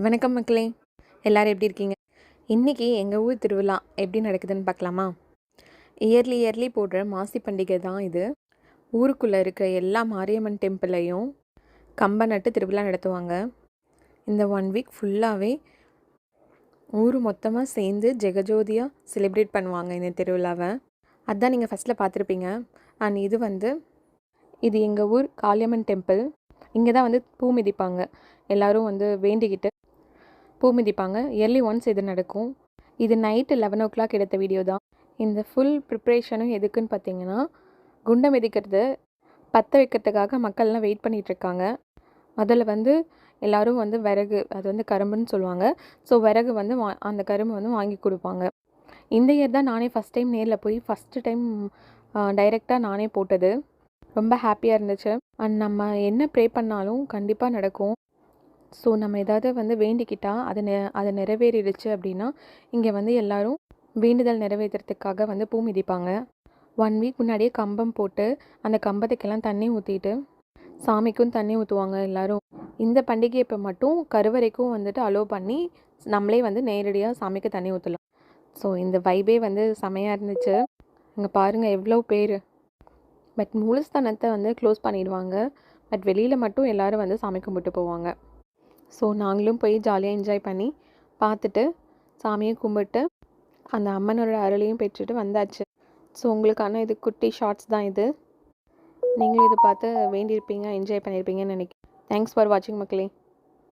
வணக்கம் மக்களே, எல்லாரும் எப்படி இருக்கீங்க? இன்றைக்கி எங்கள் ஊர் திருவிழா எப்படி நடக்குதுன்னு பார்க்கலாமா? இயர்லி போடுற மாசி பண்டிகை தான் இது. ஊருக்குள்ளே இருக்க எல்லா மாரியம்மன் டெம்பிளையும் கம்ப நட்டு திருவிழா நடத்துவாங்க. இந்த 1 வீக் ஃபுல்லாகவே ஊர் மொத்தமாக சேர்ந்து ஜெகஜோதியாக செலிப்ரேட் பண்ணுவாங்க இந்த திருவிழாவை. அதுதான் நீங்கள் ஃபஸ்ட்டில் பார்த்துருப்பீங்க. அண்ட் இது எங்கள் ஊர் காளியம்மன் டெம்பிள். இங்கே தான் வந்து பூ மிதிப்பாங்க. எல்லோரும் வந்து வேண்டிக்கிட்டு பூ மிதிப்பாங்க. இயர்லி ஒன்ஸ் இது நடக்கும். இது நைட்டு 11 எடுத்த வீடியோ தான். இந்த ஃபுல் ப்ரிப்ரேஷனும் எதுக்குன்னு பார்த்தீங்கன்னா, குண்டம் மிதிக்கிறது பற்ற வைக்கிறதுக்காக மக்கள்லாம் வெயிட் பண்ணிகிட்ருக்காங்க. அதில் வந்து எல்லோரும் வந்து விறகு, அது வந்து கரும்புன்னு சொல்லுவாங்க. ஸோ விறகு வந்து அந்த கரும்பு வந்து வாங்கி கொடுப்பாங்க. இந்த இயர் தான் நானே ஃபஸ்ட் டைம் நேரில் போய் ஃபஸ்ட்டு டைம் டைரெக்டாக நானே போட்டது. ரொம்ப ஹாப்பியாக இருந்துச்சு. அண்ட் நம்ம என்ன ப்ரே பண்ணாலும் கண்டிப்பாக நடக்கும். ஸோ நம்ம ஏதாவது வந்து வேண்டிக்கிட்டால் அது நிறைவேறிடுச்சு அப்படின்னா, இங்கே வந்து எல்லோரும் வேண்டுதல் நிறைவேற்றுறதுக்காக வந்து பூ மிதிப்பாங்க. 1 வீக் முன்னாடியே கம்பம் போட்டு அந்த கம்பத்துக்கெல்லாம் தண்ணி ஊற்றிட்டு சாமிக்கும் தண்ணி ஊற்றுவாங்க எல்லோரும். இந்த பண்டிகை இப்போ மட்டும் கருவறைக்கும் வந்துட்டு அலோவ் பண்ணி நம்மளே வந்து நேரடியாக சாமிக்கு தண்ணி ஊற்றலாம். ஸோ இந்த வைபே வந்து செமையாக இருந்துச்சு. இங்கே பாருங்கள் எவ்வளோ பேர். பட் மூலஸ்தானத்தை வந்து க்ளோஸ் பண்ணிடுவாங்க. பட் வெளியில் மட்டும் எல்லோரும் வந்து சாமி கும்பிட்டு போவாங்க. ஸோ நாங்களும் போய் ஜாலியாக என்ஜாய் பண்ணி பார்த்துட்டு சாமியை கும்பிட்டு அந்த அம்மனோட அருளையும் பெற்றுட்டு வந்தாச்சு. ஸோ உங்களுக்கான இது குட்டி ஷார்ட்ஸ் தான் இது. நீங்களும் இதை பார்த்து வேண்டியிருப்பீங்க, என்ஜாய் பண்ணியிருப்பீங்கன்னு நினைக்கிறேன். தேங்க்ஸ் ஃபார் வாட்சிங் மக்களே.